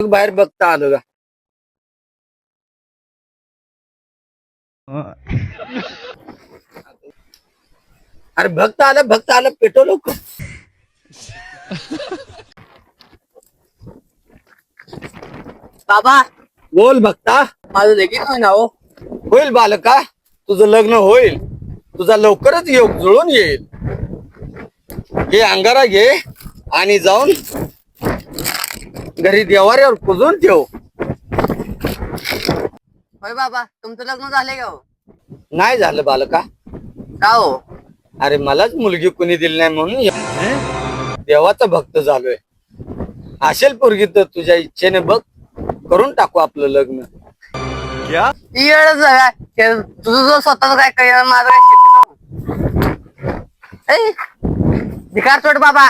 बाहेर बघता आलं का? अरे भक्त आलं पेटो लोक. बाबा बोल भक्ता. माझं लगीन होईना हो. होईल बालका, तुझं लग्न होईल. तुझा लवकरच योग जुळून येईल. हे अंगारा घे आणि जाऊन घरी देवाऱ्यावर पुजून ठेव. होय बाबा, तुमचं लग्न झालंय का हो? नाही झालं बालका. का हो? अरे मलाच मुलगी कुणी दिली नाही म्हणून देवाचा भक्त झालोय. असेल पोरगी तर तुझ्या इच्छेने बघ, करून टाकू आपलं लग्न. ती वेळच आहे. तुझं जो स्वतःच काय काय माझं काय शेती भिकार सोड बाबा.